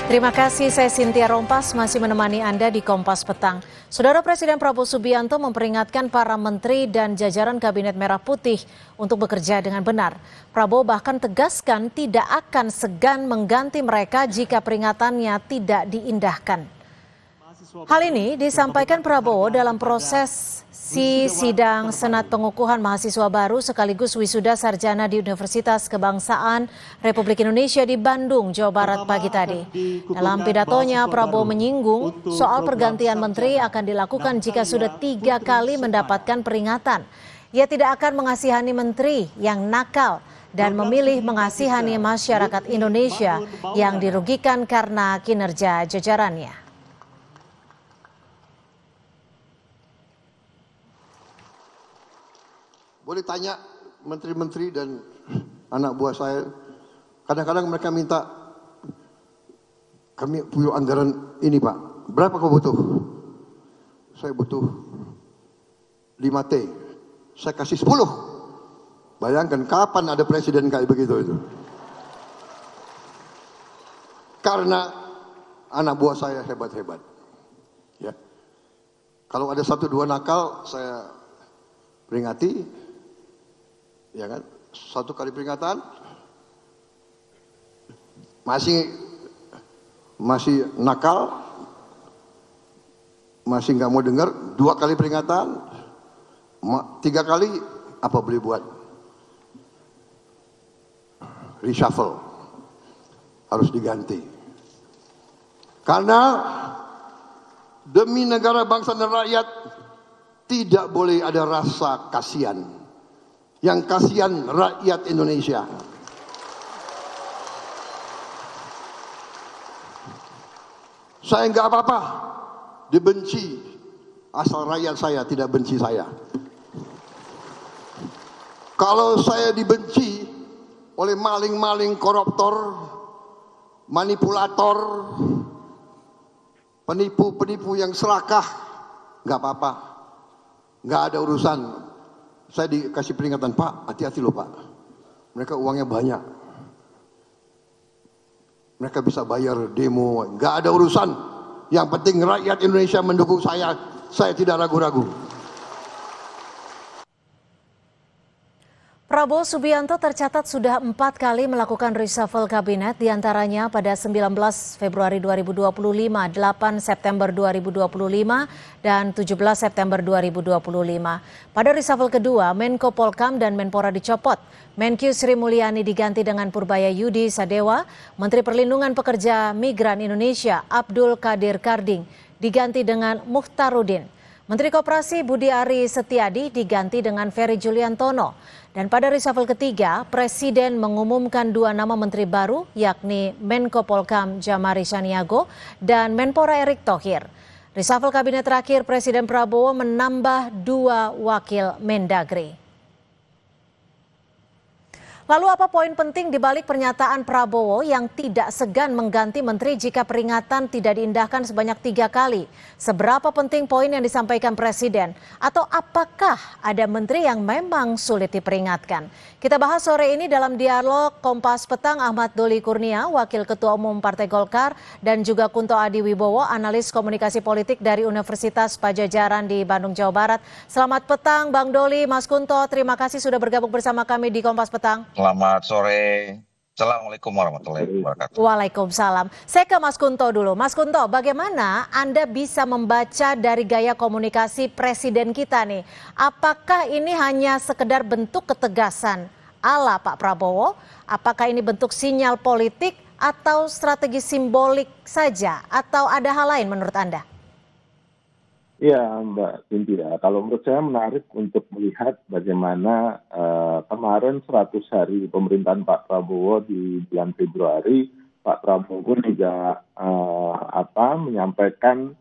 Terima kasih, saya Cynthia Rompas masih menemani Anda di Kompas Petang. Saudara Presiden Prabowo Subianto memperingatkan para menteri dan jajaran Kabinet Merah Putih untuk bekerja dengan benar. Prabowo bahkan tegaskan tidak akan segan mengganti mereka jika peringatannya tidak diindahkan. Hal ini disampaikan Prabowo dalam proses sidang Senat Pengukuhan Mahasiswa Baru sekaligus wisuda sarjana di Universitas Kebangsaan Republik Indonesia di Bandung, Jawa Barat pagi tadi. Dalam pidatonya, Prabowo menyinggung soal pergantian menteri akan dilakukan jika sudah 3 kali mendapatkan peringatan. Ia tidak akan mengasihani menteri yang nakal dan memilih mengasihani masyarakat Indonesia yang dirugikan karena kinerja jajarannya. Boleh tanya menteri-menteri dan anak buah saya, kadang-kadang mereka minta, kami punya anggaran ini Pak, berapa kau butuh? Saya butuh 5T, saya kasih 10. Bayangkan kapan ada presiden kayak begitu itu. Karena anak buah saya hebat-hebat. Ya. Kalau ada 1-2 nakal, saya peringati. Ya kan, 1 kali peringatan masih nakal, masih nggak mau dengar, 2 kali peringatan, 3 kali apa boleh buat? Reshuffle, harus diganti. Karena demi negara, bangsa dan rakyat tidak boleh ada rasa kasihan. Yang kasihan rakyat Indonesia. Saya nggak apa-apa dibenci, asal rakyat saya tidak benci saya. Kalau saya dibenci oleh maling-maling, koruptor, manipulator, penipu-penipu yang serakah, nggak apa-apa, nggak ada urusan. Saya dikasih peringatan, Pak, hati-hati loh Pak. Mereka uangnya banyak. Mereka bisa bayar demo, nggak ada urusan. Yang penting rakyat Indonesia mendukung saya tidak ragu-ragu. Prabowo Subianto tercatat sudah 4 kali melakukan reshuffle kabinet, diantaranya pada 19 Februari 2025, 8 September 2025, dan 17 September 2025. Pada reshuffle kedua, Menko Polkam dan Menpora dicopot. Menkyu Sri Mulyani diganti dengan Purbaya Yudi Sadewa, Menteri Perlindungan Pekerja Migran Indonesia Abdul Qadir Karding diganti dengan Mukhtarudin. Menteri Koperasi Budi Ari Setiadi diganti dengan Ferry Juliantono. Dan pada reshuffle ketiga, Presiden mengumumkan 2 nama menteri baru, yakni Menko Polkam Jamari Chaniago dan Menpora Erick Thohir. Reshuffle kabinet terakhir, Presiden Prabowo menambah 2 wakil Mendagri. Lalu apa poin penting di balik pernyataan Prabowo yang tidak segan mengganti menteri jika peringatan tidak diindahkan sebanyak 3 kali? Seberapa penting poin yang disampaikan Presiden? Atau apakah ada menteri yang memang sulit diperingatkan? Kita bahas sore ini dalam dialog Kompas Petang. Ahmad Doli Kurnia, Wakil Ketua Umum Partai Golkar, dan juga Kunto Adi Wibowo, analis komunikasi politik dari Universitas Padjadjaran di Bandung, Jawa Barat. Selamat petang Bang Doli, Mas Kunto, terima kasih sudah bergabung bersama kami di Kompas Petang. Selamat sore. Assalamualaikum warahmatullahi wabarakatuh. Waalaikumsalam. Saya ke Mas Kunto dulu. Mas Kunto, bagaimana Anda bisa membaca dari gaya komunikasi Presiden kita nih? Apakah ini hanya sekedar bentuk ketegasan ala Pak Prabowo? Apakah ini bentuk sinyal politik atau strategi simbolik saja? Atau ada hal lain menurut Anda? Ya Mbak Cynthia, kalau menurut saya menarik untuk melihat bagaimana kemarin 100 hari pemerintahan Pak Prabowo di bulan Februari, Pak Prabowo pun juga menyampaikan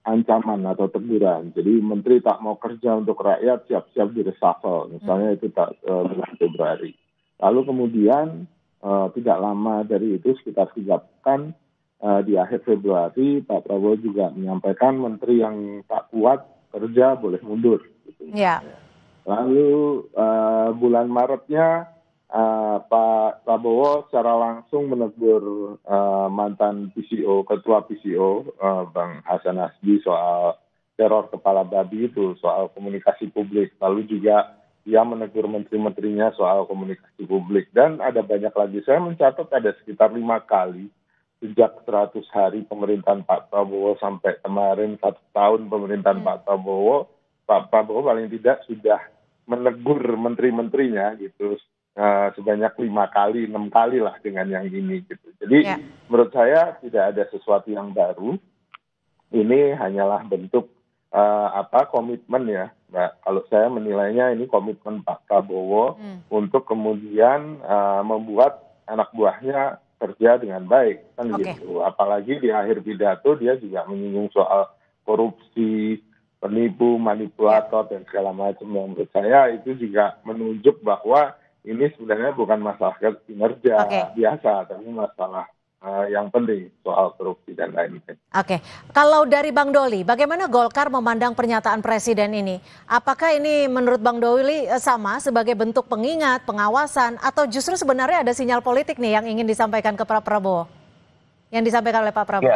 ancaman atau teguran. Jadi menteri tak mau kerja untuk rakyat siap-siap di reshuffle, misalnya itu bulan Februari. Lalu kemudian tidak lama dari itu sekitar 3 pekan, di akhir Februari, Pak Prabowo juga menyampaikan menteri yang tak kuat kerja boleh mundur. Gitu. Ya. Lalu bulan Maretnya Pak Prabowo secara langsung menegur mantan PCO, ketua PCO, Bang Hasan Nasbi soal teror kepala babi itu, soal komunikasi publik. Lalu juga dia menegur menteri-menterinya soal komunikasi publik. Dan ada banyak lagi. Saya mencatat ada sekitar 5 kali sejak 100 hari pemerintahan Pak Prabowo sampai kemarin 1 tahun pemerintahan Pak Prabowo paling tidak sudah menegur menteri-menterinya gitu sebanyak 5 kali, 6 kali lah dengan yang ini gitu. Jadi menurut saya tidak ada sesuatu yang baru. Ini hanyalah bentuk komitmen ya, Mbak. Kalau saya menilainya ini komitmen Pak Prabowo untuk kemudian membuat anak buahnya kerja dengan baik kan gitu. Apalagi di akhir pidato dia juga menyinggung soal korupsi, penipu, manipulator dan segala macam. Yang menurut saya itu juga menunjuk bahwa ini sebenarnya bukan masalah kinerja biasa, tapi masalah yang penting soal korupsi dan lain-lain. Oke, kalau dari Bang Doli, bagaimana Golkar memandang pernyataan Presiden ini? Apakah ini menurut Bang Doli sama sebagai bentuk pengingat, pengawasan, atau justru sebenarnya ada sinyal politik nih yang ingin disampaikan ke Pak Prabowo? Yang disampaikan oleh Pak Prabowo?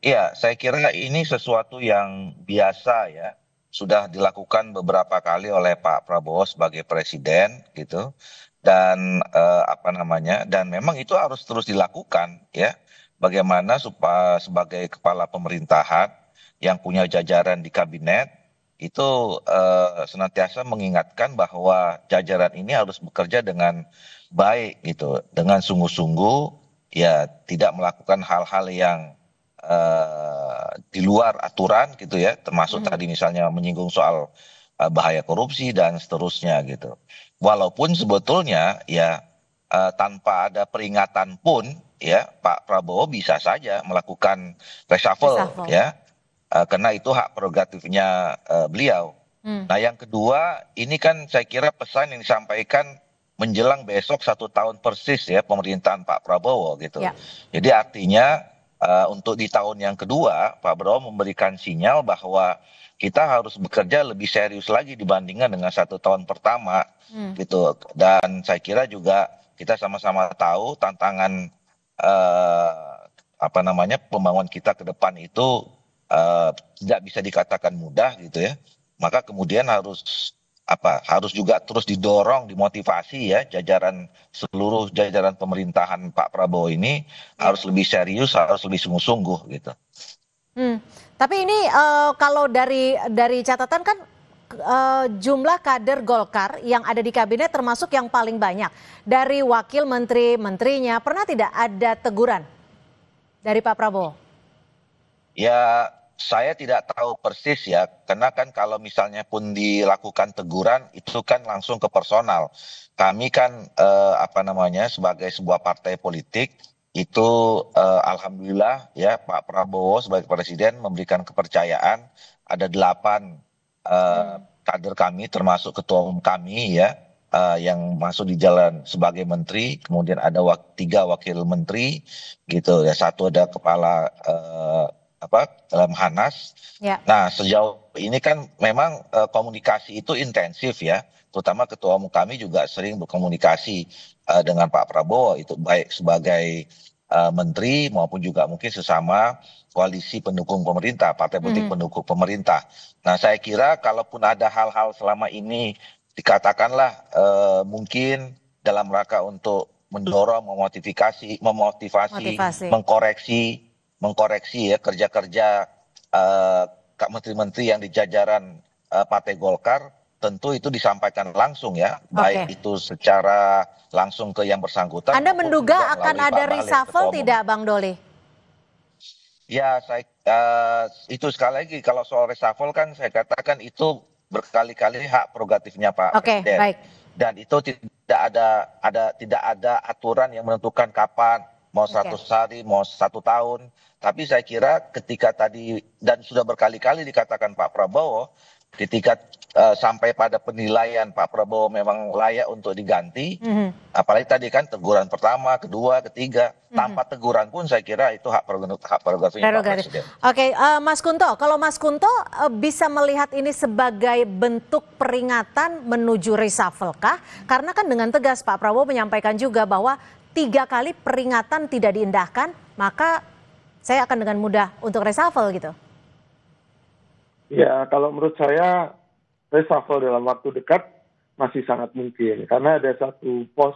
Ya, saya kira ini sesuatu yang biasa ya. Sudah dilakukan beberapa kali oleh Pak Prabowo sebagai presiden gitu. Dan dan memang itu harus terus dilakukan ya. Bagaimana supaya sebagai kepala pemerintahan yang punya jajaran di kabinet itu senantiasa mengingatkan bahwa jajaran ini harus bekerja dengan baik gitu, dengan sungguh-sungguh ya, tidak melakukan hal-hal yang di luar aturan gitu ya, termasuk tadi misalnya menyinggung soal bahaya korupsi dan seterusnya gitu. Walaupun sebetulnya ya tanpa ada peringatan pun ya Pak Prabowo bisa saja melakukan reshuffle ya, karena itu hak prerogatifnya beliau. Nah yang kedua ini kan saya kira pesan yang disampaikan menjelang besok 1 tahun persis ya pemerintahan Pak Prabowo gitu. Jadi artinya untuk di tahun yang kedua Pak Prabowo memberikan sinyal bahwa kita harus bekerja lebih serius lagi dibandingkan dengan 1 tahun pertama gitu. Dan saya kira juga kita sama-sama tahu tantangan pembangunan kita ke depan itu tidak bisa dikatakan mudah gitu ya. Maka kemudian harus juga terus didorong, dimotivasi ya seluruh jajaran pemerintahan Pak Prabowo ini harus lebih serius, harus lebih sungguh-sungguh gitu. Tapi ini kalau dari catatan kan jumlah kader Golkar yang ada di kabinet termasuk yang paling banyak. Dari wakil menteri-menterinya, pernah tidak ada teguran dari Pak Prabowo? Ya, saya tidak tahu persis ya, karena kan kalau misalnya pun dilakukan teguran itu kan langsung ke personal. Kami kan sebagai sebuah partai politik itu alhamdulillah ya Pak Prabowo sebagai presiden memberikan kepercayaan ada 8 kader kami termasuk ketua umum kami ya yang masuk di jalan sebagai menteri, kemudian ada 3 wakil menteri gitu ya, 1 ada kepala Lemhanas. Nah sejauh ini kan memang komunikasi itu intensif ya, terutama ketua umum kami juga sering berkomunikasi dengan Pak Prabowo itu baik sebagai menteri maupun juga mungkin sesama koalisi pendukung pemerintah, partai politik pendukung pemerintah. Nah saya kira kalaupun ada hal-hal selama ini dikatakanlah mungkin dalam rangka untuk mendorong, memotivasi, mengkoreksi ya kerja-kerja menteri-menteri yang di jajaran Partai Golkar, tentu itu disampaikan langsung ya, baik itu secara langsung ke yang bersangkutan. Anda menduga akan ada reshuffle tidak, Bang Doli? Ya, itu sekali lagi kalau soal reshuffle kan saya katakan itu berkali-kali hak prerogatifnya Pak Presiden. Baik. Dan itu tidak ada aturan yang menentukan kapan, mau 100 hari, mau 1 tahun. Tapi saya kira ketika tadi dan sudah berkali-kali dikatakan Pak Prabowo ketika sampai pada penilaian Pak Prabowo memang layak untuk diganti, apalagi tadi kan teguran pertama, kedua, ketiga, tanpa teguran pun saya kira itu hak prerogatifnya Pak Presiden. Oke, Mas Kunto, kalau Mas Kunto bisa melihat ini sebagai bentuk peringatan menuju reshuffle kah? Karena kan dengan tegas Pak Prabowo menyampaikan juga bahwa 3 kali peringatan tidak diindahkan, maka saya akan dengan mudah untuk reshuffle gitu. Ya, kalau menurut saya reshuffle dalam waktu dekat masih sangat mungkin. Karena ada satu pos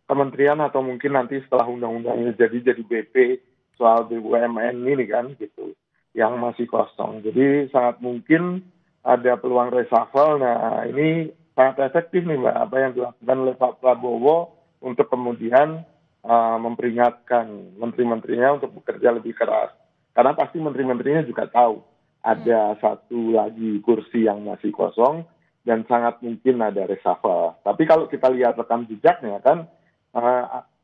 kementerian atau mungkin nanti setelah undang-undangnya jadi BP soal BUMN ini kan gitu, yang masih kosong. Jadi sangat mungkin ada peluang reshuffle. Nah ini sangat efektif nih Mbak, apa yang dilakukan oleh Pak Prabowo untuk kemudian memperingatkan menteri-menterinya untuk bekerja lebih keras. Karena pasti menteri-menterinya juga tahu ada satu lagi kursi yang masih kosong dan sangat mungkin ada reshuffle. Tapi kalau kita lihat rekam jejaknya kan,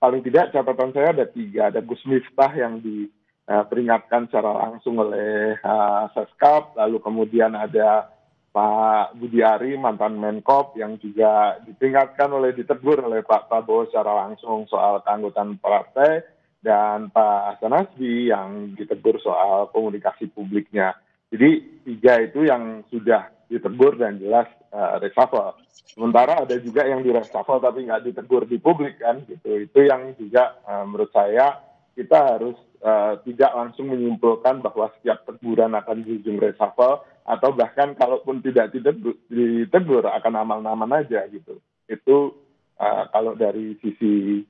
paling tidak catatan saya ada 3. Ada Gus Miftah yang diperingatkan secara langsung oleh Seskap, lalu kemudian ada Pak Budi Ari, mantan Menkop, yang juga diperingatkan ditegur oleh Pak Prabowo secara langsung soal keanggotaan partai, dan Pak Hasan Nasbi yang ditegur soal komunikasi publiknya. Jadi 3 itu yang sudah ditegur dan jelas reshuffle. Sementara ada juga yang di reshuffle tapi nggak ditegur di publik kan gitu. Itu yang juga menurut saya kita harus tidak langsung menyimpulkan bahwa setiap teguran akan berujung reshuffle, atau bahkan kalaupun tidak ditegur akan aman-aman aja gitu. Itu kalau dari sisi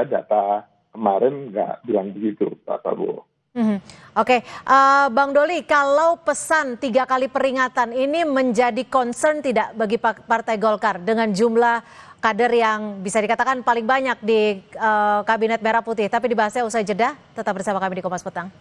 data kemarin nggak bilang begitu Pak Prabowo. Oke, Bang Doli, kalau pesan 3 kali peringatan ini menjadi concern tidak bagi Partai Golkar dengan jumlah kader yang bisa dikatakan paling banyak di Kabinet Merah Putih? Tapi dibahasnya usai jeda, tetap bersama kami di Kompas Petang.